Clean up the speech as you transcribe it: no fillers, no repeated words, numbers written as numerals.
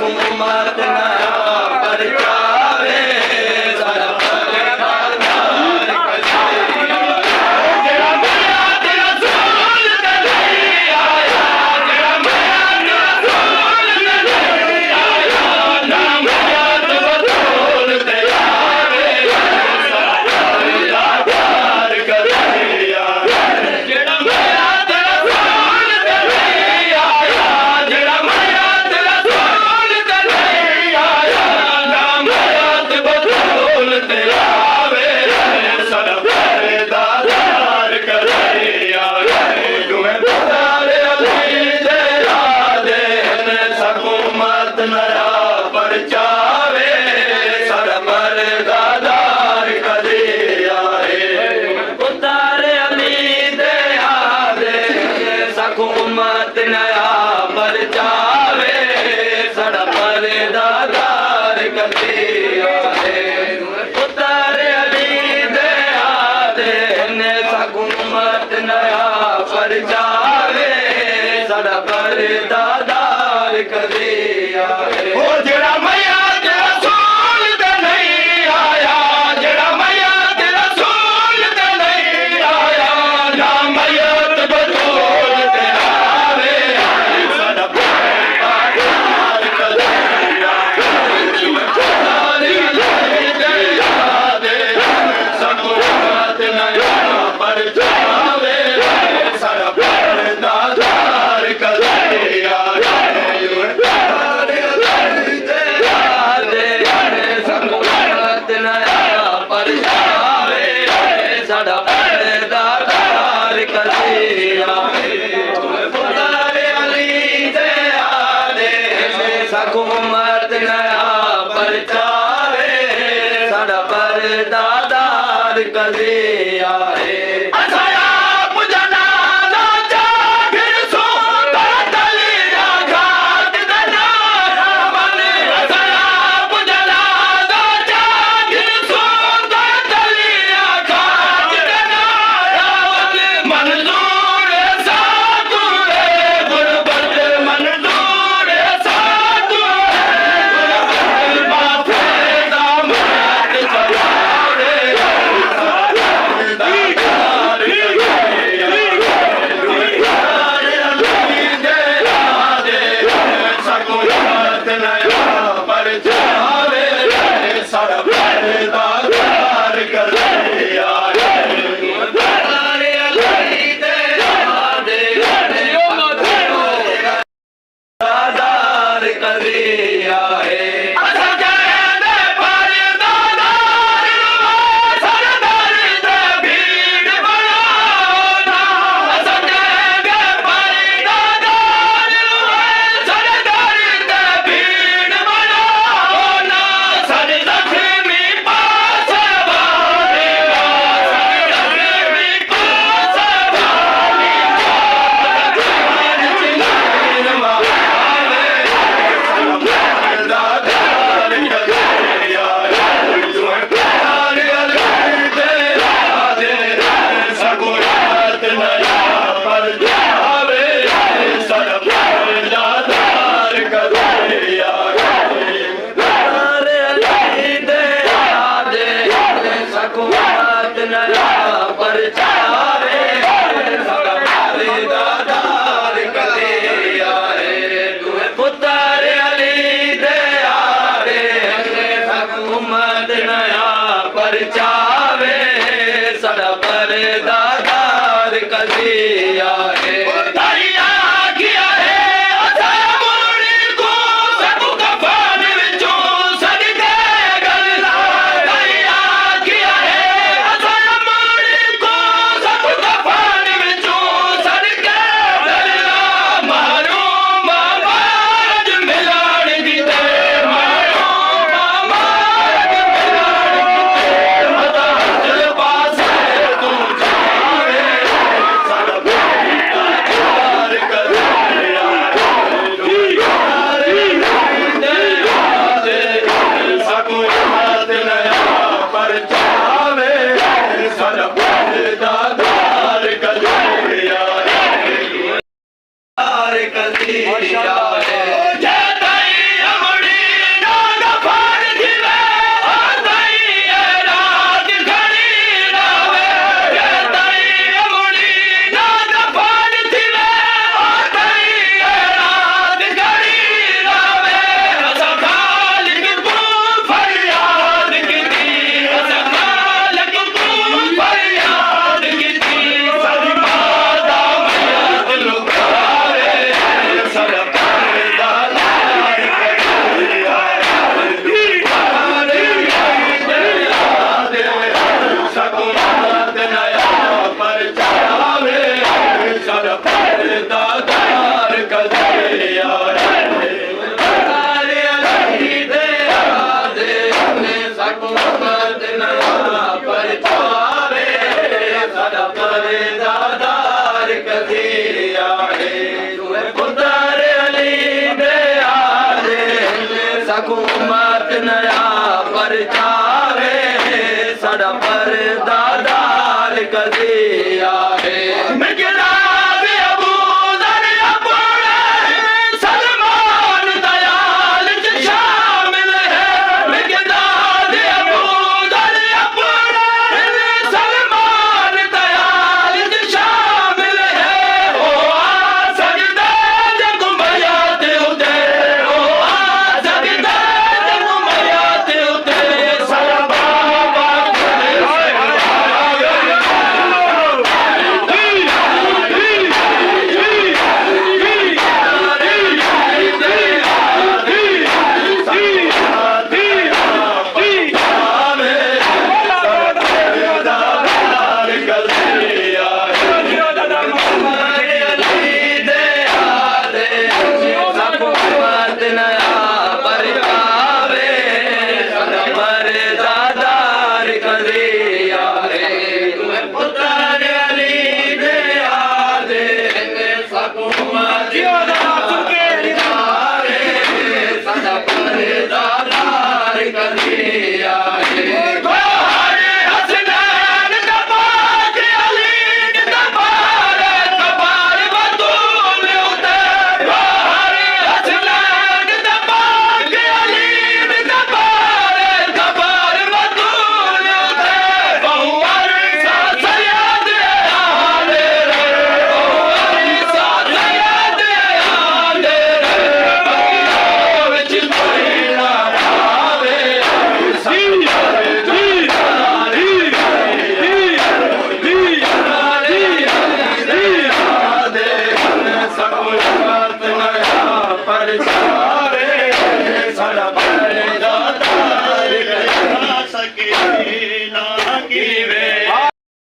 हुकूमत नया परचावे सारा परदादार कसीया जेड़ा मयाद रसूल दे नहीं आया जेड़ा मयाद रसूल दे नहीं आया नाम याद बतूल ते आवे सारा परदादार कसीया जेड़ा मयाद रसूल दे नहीं आया जेड़ा मयाद रसूल दे नहीं आया नाम याद बतूल ते आवे सारा परदादार कसीया तुम्हें पुतारे अली दे यादे हुकूमत नया परचावे सारा परदादार कसीया पुतारे अली दे यादे हुकूमत नया परचावे सारा परदादार कसीया पुतारे अली दे यादे हुकूमत नया परचावे सारा परदादार कसीया ओ जेड़ा मयाद रसूल दे नहीं आया जेड़ा मयाद रसूल दे नहीं आया नाम मयाद बतूल ते आवे सारा परदादार कसीया पुतारे अली दे यादे हुकूमत नया परचावे सारा परदादार कसीया पुतारे अली दे यादे हुकूमत नया परचावे सारा परदादार कसीया पुतारे अली दे यादे हुकूमत नया परचावे सारा परदादार कसीया असाया पुजना ना जागिर सो तली घाट दनारा बने असाया पुजना ना जागिर सो तली घाट दनारा बने मंजूर साधु है गुरबत मंजूर साधु है गुरबत माथे दामत चलावे परदादार कसीया पुतारे अली दे यादे हुकूमत नया परचावे सारा परदादार कसीया पुतारे अली दे यादे परदादार कसीया असा कहने परदादार सरदार दे भीड़ बनाना असा कहने परदादार सरदार दे भीड़ बनाना सर लक्ष्मी पास वाले सर लक्ष्मी पास वाले चिलाइन मावे परदादार कसीया तुम्हें पुतारे अली दे यादे हुकूमत नया परचावे सारा परदादार कसीया पुतारे अली दे यादे हुकूमत नया परचावे सारा परदादार कसीया तुम्हें पुतारे अली दे यादे हुकूमत नया परचावे सारा परदादार कसीया तारिया किया है असा मोड़ी को सब कफन विचों सदके गल्ला तारिया किया है असा मोड़ी को सब कफन विचों सदके गल्ला मारो मामाज मिलान कीते मारो मामाज मिलान कीते सकूमत नया परचावे साडा परदादार कदी आवे मिकदाद अबू दर अपने सलमान दयाल च शामिल है मिकदाद अबू दर अपने सलमान दयाल च शामिल है ओ आ सजदा जग मया ते उते ओ आ सजदा जग मया ते उते सारा बाबा Party.